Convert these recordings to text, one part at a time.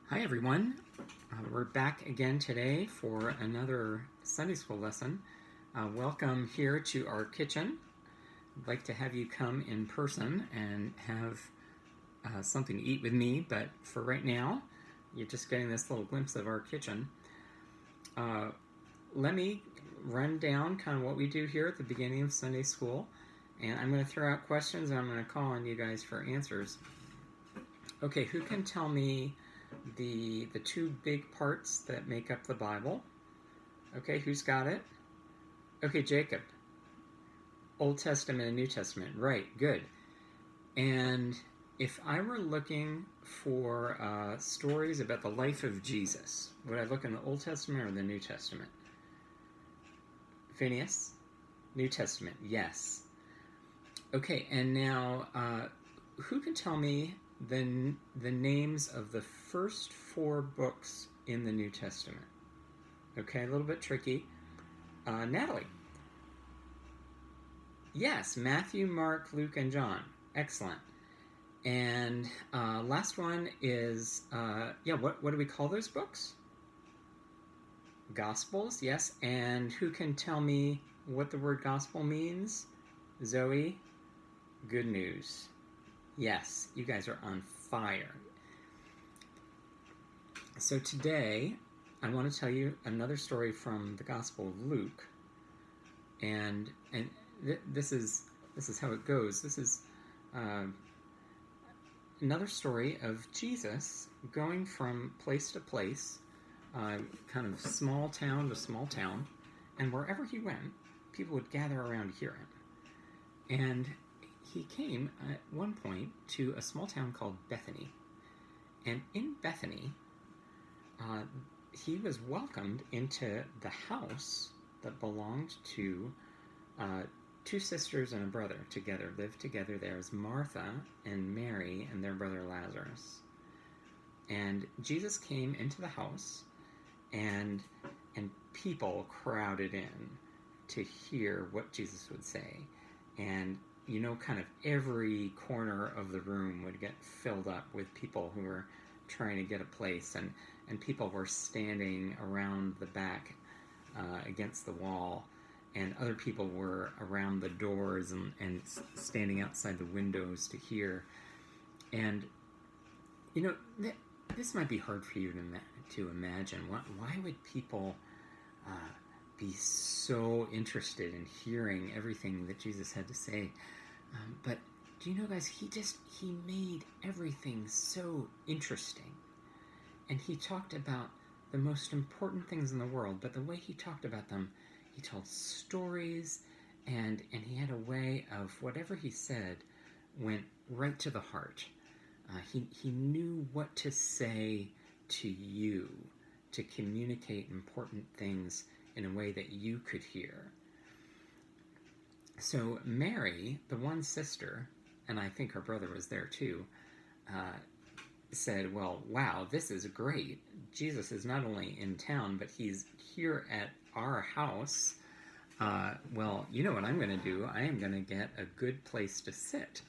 Hi everyone, we're back again today for another Sunday school lesson. Welcome here to our kitchen. I'd like to have you come in person and have something to eat with me, but for right now, you're just getting this little glimpse of our kitchen. Let me run down kind of what we do here at the beginning of Sunday school, and I'm going to throw out questions and I'm going to call on you guys for answers. Okay, who can tell me the two big parts that make up the Bible? Okay, who's got it? Okay, Jacob. Old Testament and New Testament. Right, good. And if I were looking for stories about the life of Jesus, would I look in the Old Testament or the New Testament? Phineas? New Testament, yes. Okay, and now who can tell me the names of the first four books in the New Testament? Okay, a little bit tricky. Natalie. Yes, Matthew, Mark, Luke, and John. Excellent. And last one is, what do we call those books? Gospels, yes. And who can tell me what the word gospel means? Zoe? Good news. Yes, you guys are on fire. So today, I want to tell you another story from the Gospel of Luke, and this is how it goes. This is another story of Jesus going from place to place, kind of small town to small town, and wherever he went, people would gather around to hear him. And he came at one point to a small town called Bethany. And in Bethany, he was welcomed into the house that belonged to two sisters and a brother together, lived together there as Martha and Mary and their brother Lazarus. And Jesus came into the house, and people crowded in to hear what Jesus would say. And kind of every corner of the room would get filled up with people who were trying to get a place, and people were standing around the back against the wall, and other people were around the doors and standing outside the windows to hear. And this might be hard for you to imagine. Why would people be so interested in hearing everything that Jesus had to say? But do you know, guys, he made everything so interesting. And he talked about the most important things in the world, but the way he talked about them, he told stories, and he had a way of whatever he said went right to the heart. He knew what to say to you to communicate important things in a way that you could hear. So Mary, the one sister, and I think her brother was there too, said, well, wow, this is great. Jesus is not only in town, but he's here at our house. Well, you know what I'm going to do? I am going to get a good place to sit.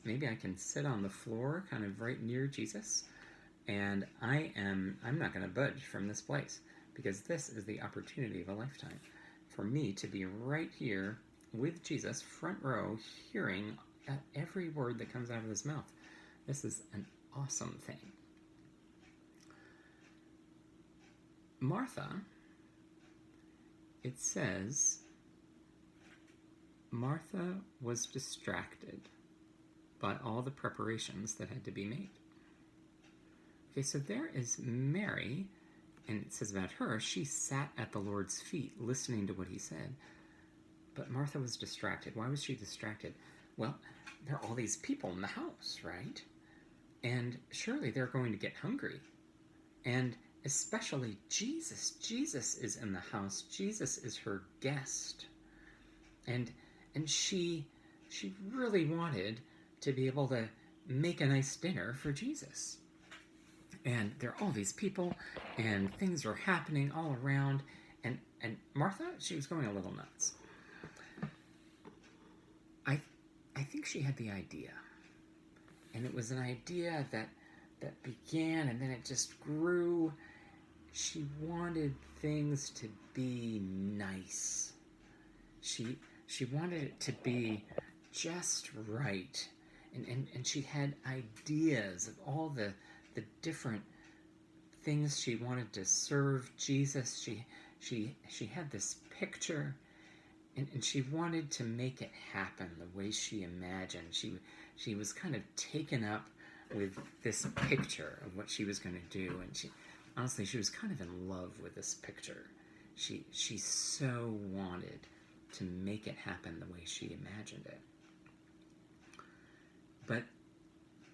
Maybe I can sit on the floor kind of right near Jesus, and I'm not going to budge from this place, because this is the opportunity of a lifetime for me to be right here with Jesus, front row, hearing every word that comes out of his mouth. This is an awesome thing. Martha, it says, Martha was distracted by all the preparations that had to be made. Okay, so there is Mary, and it says about her, she sat at the Lord's feet listening to what he said. But Martha was distracted. Why was she distracted? Well, there are all these people in the house, right? And surely they're going to get hungry. And especially Jesus. Jesus is in the house. Jesus is her guest. And she really wanted to be able to make a nice dinner for Jesus. And there are all these people, and things are happening all around. And Martha, she was going a little nuts. I think she had the idea, and it was an idea that that began, and then it just grew. She wanted things to be nice. She wanted it to be just right. And she had ideas of all the different things she wanted to serve Jesus. She had this picture, and she wanted to make it happen the way she imagined. She was kind of taken up with this picture of what she was going to do, and she was kind of in love with this picture. She so wanted to make it happen the way she imagined it. But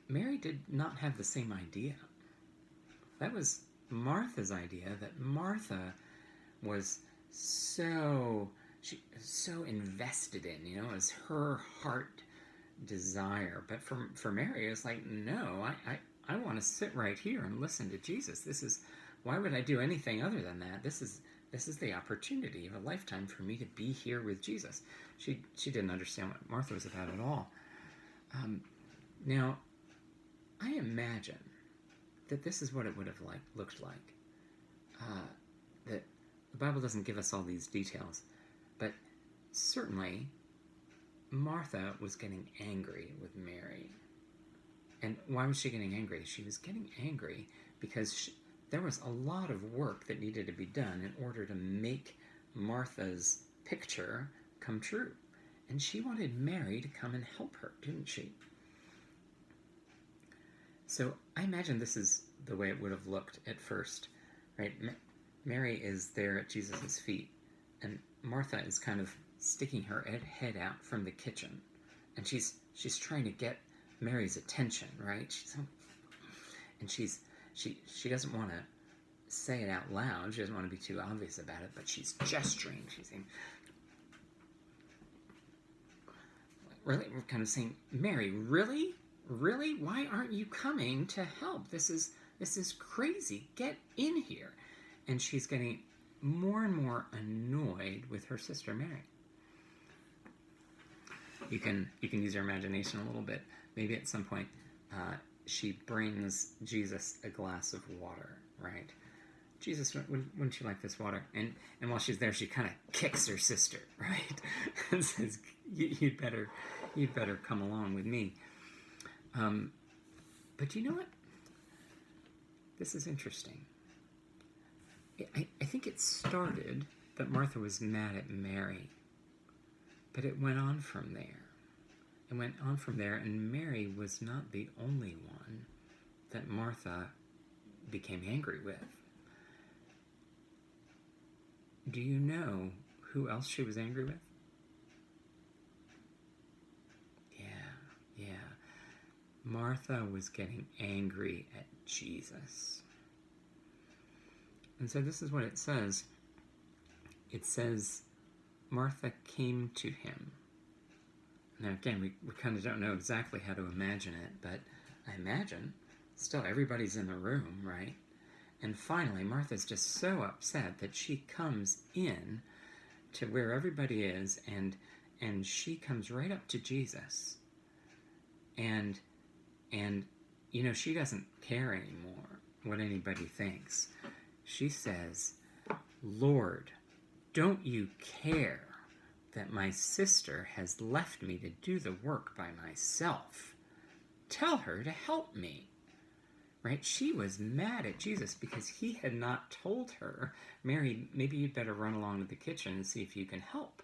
Mary did not have the same idea. That was Martha's idea, that Martha was so invested in, it was her heart desire. But for Mary, it was like, no, I want to sit right here and listen to Jesus. Why would I do anything other than that? This is the opportunity of a lifetime for me to be here with Jesus. She didn't understand what Martha was about at all. Now, I imagine that this is what it would have looked like. That the Bible doesn't give us all these details, but certainly Martha was getting angry with Mary. And why was she getting angry? She was getting angry because there was a lot of work that needed to be done in order to make Martha's picture come true. And she wanted Mary to come and help her, didn't she? So I imagine this is the way it would have looked at first, right? Mary is there at Jesus' feet, and Martha is kind of sticking her head out from the kitchen, and she's trying to get Mary's attention, right? She doesn't want to say it out loud. She doesn't want to be too obvious about it, but she's gesturing. She's saying, really, we're kind of saying, Mary, really? Really? Why aren't you coming to help? This is crazy. Get in here. And she's getting more and more annoyed with her sister Mary. You can use your imagination a little bit. Maybe at some point she brings Jesus a glass of water, right? Jesus, wouldn't you like this water? And while she's there, she kind of kicks her sister, right? And says, you'd better come along with me. But you know what? This is interesting. I think it started that Martha was mad at Mary, but it went on from there. It went on from there, and Mary was not the only one that Martha became angry with. Do you know who else she was angry with? Yeah. Martha was getting angry at Jesus. And so this is what it says. It says, Martha came to him. Now again, we kind of don't know exactly how to imagine it, but I imagine still everybody's in the room, right? And finally, Martha's just so upset that she comes in to where everybody is, and she comes right up to Jesus. And she doesn't care anymore what anybody thinks. She says, Lord, don't you care that my sister has left me to do the work by myself? Tell her to help me. Right? She was mad at Jesus because he had not told her, Mary, maybe you'd better run along to the kitchen and see if you can help.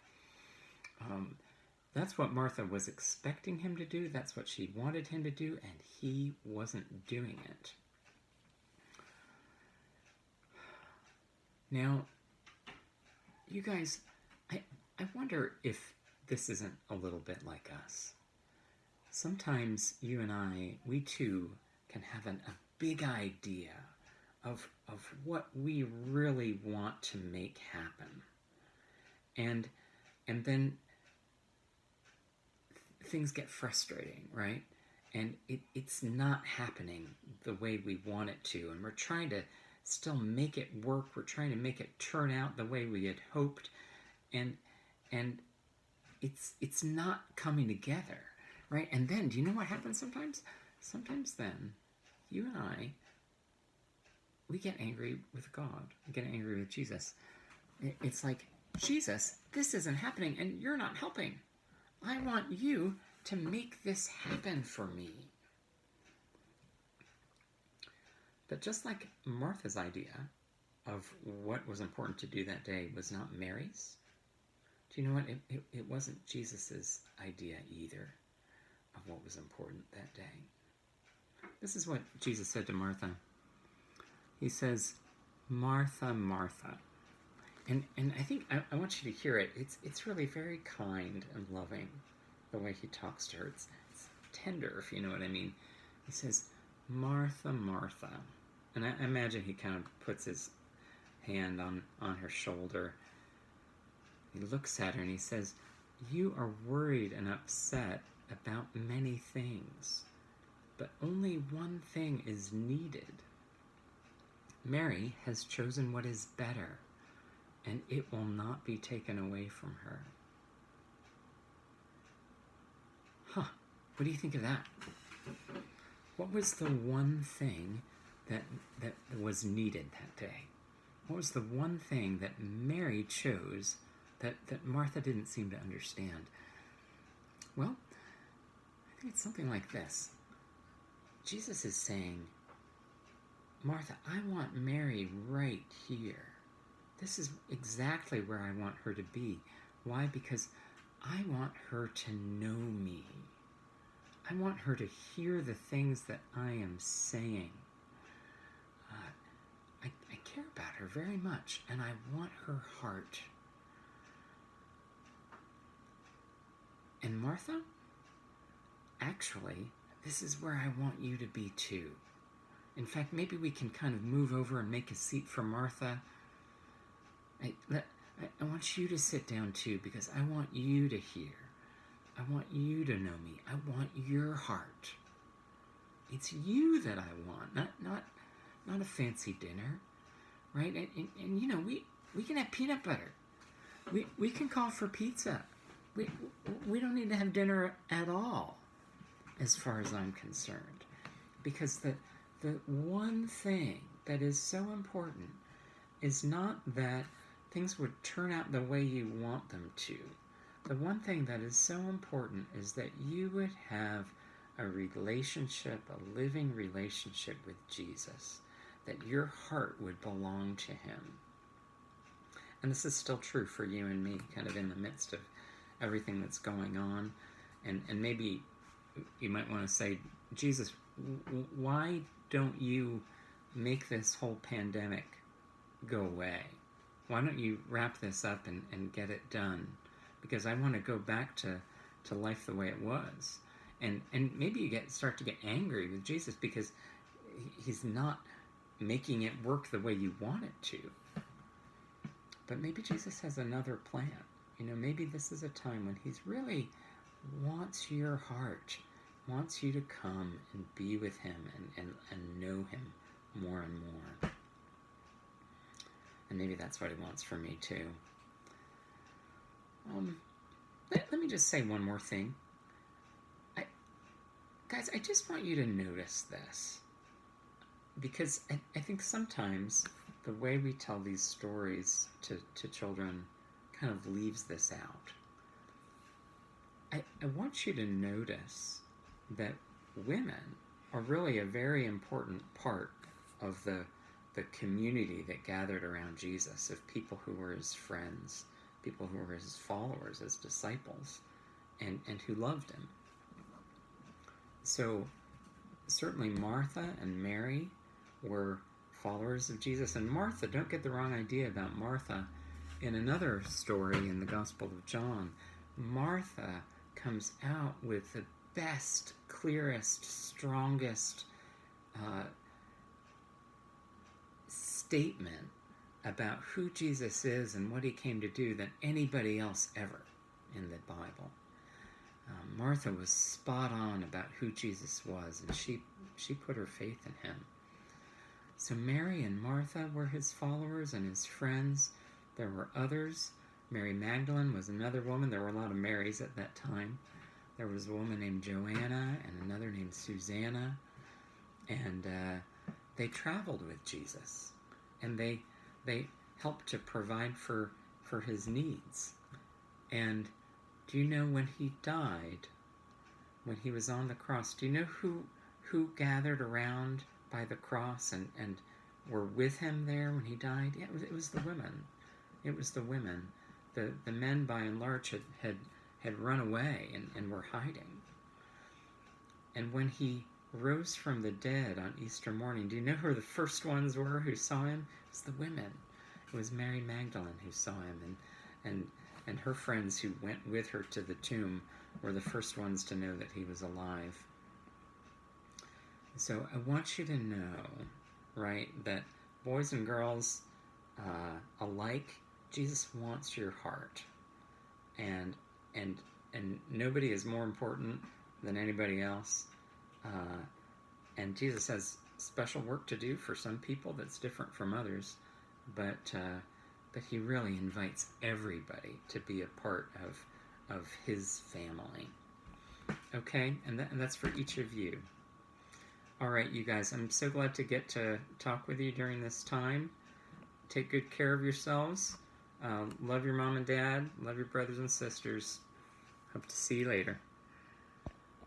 That's what Martha was expecting him to do. That's what she wanted him to do, and he wasn't doing it. Now, you guys, I wonder if this isn't a little bit like us. Sometimes you and I, we too can have a big idea of what we really want to make happen. And then things get frustrating, right? And it's not happening the way we want it to. And we're trying to still make it work. We're trying to make it turn out the way we had hoped. And it's not coming together, right? And then, do you know what happens sometimes? Sometimes then you and I, we get angry with God. We get angry with Jesus. It's like, Jesus, this isn't happening and you're not helping. I want you to make this happen for me. But just like Martha's idea of what was important to do that day was not Mary's, do you know what? It wasn't Jesus's idea either of what was important that day. This is what Jesus said to Martha. He says, Martha, Martha. And I think I want you to hear it. It's really very kind and loving, the way he talks to her. It's tender, if you know what I mean. He says, Martha, Martha. And I imagine he kind of puts his hand on her shoulder. He looks at her and he says, you are worried and upset about many things, but only one thing is needed. Mary has chosen what is better, and it will not be taken away from her. What do you think of that? What was the one thing that was needed that day? What was the one thing that Mary chose that Martha didn't seem to understand? Well, I think it's something like this. Jesus is saying, Martha, I want Mary right here. This is exactly where I want her to be. Why? Because I want her to know me. I want her to hear the things that I am saying. I care about her very much, and I want her heart. And Martha, actually, this is where I want you to be too. In fact, maybe we can kind of move over and make a seat for Martha. I want you to sit down too, because I want you to hear. I want you to know me. I want your heart. It's you that I want, not a fancy dinner, right? And you know, we can have peanut butter. We can call for pizza. We don't need to have dinner at all, as far as I'm concerned, because the one thing that is so important is not that things would turn out the way you want them to. The one thing that is so important is that you would have a relationship, a living relationship with Jesus, that your heart would belong to him. And this is still true for you and me, kind of in the midst of everything that's going on. And maybe you might want to say, Jesus, why don't you make this whole pandemic go away? Why don't you wrap this up and get it done? Because I want to go back to life the way it was. And maybe you start to get angry with Jesus because he's not making it work the way you want it to. But maybe Jesus has another plan. You know, maybe this is a time when he's really wants your heart, wants you to come and be with him and know him more and more. And maybe that's what he wants for me too. Let me just say one more thing. Guys, I just want you to notice this. Because I think sometimes the way we tell these stories to children kind of leaves this out. I want you to notice that women are really a very important part of the community that gathered around Jesus, of people who were his friends, people who were his followers, his disciples, and who loved him. So certainly Martha and Mary were followers of Jesus. And Martha, don't get the wrong idea about Martha. In another story in the Gospel of John, Martha comes out with the best, clearest, strongest statement about who Jesus is and what he came to do than anybody else ever in the Bible. Martha was spot on about who Jesus was, and she put her faith in him. So Mary and Martha were his followers and his friends. There were others. Mary Magdalene was another woman. There were a lot of Marys at that time. There was a woman named Joanna and another named Susanna. and they traveled with Jesus, and they helped to provide for his needs. And do you know when he died, when he was on the cross, do you know who gathered around by the cross and were with him there when he died? Yeah, it was the women. It was the women. The men, by and large, had run away and were hiding. And when he rose from the dead on Easter morning, do you know who the first ones were who saw him? It was the women. It was Mary Magdalene who saw him, and her friends who went with her to the tomb were the first ones to know that he was alive. So I want you to know, right, that boys and girls alike, Jesus wants your heart, and nobody is more important than anybody else. And Jesus has special work to do for some people that's different from others, but he really invites everybody to be a part of his family. Okay, and that's for each of you. All right, you guys, I'm so glad to get to talk with you during this time. Take good care of yourselves. Love your mom and dad. Love your brothers and sisters. Hope to see you later.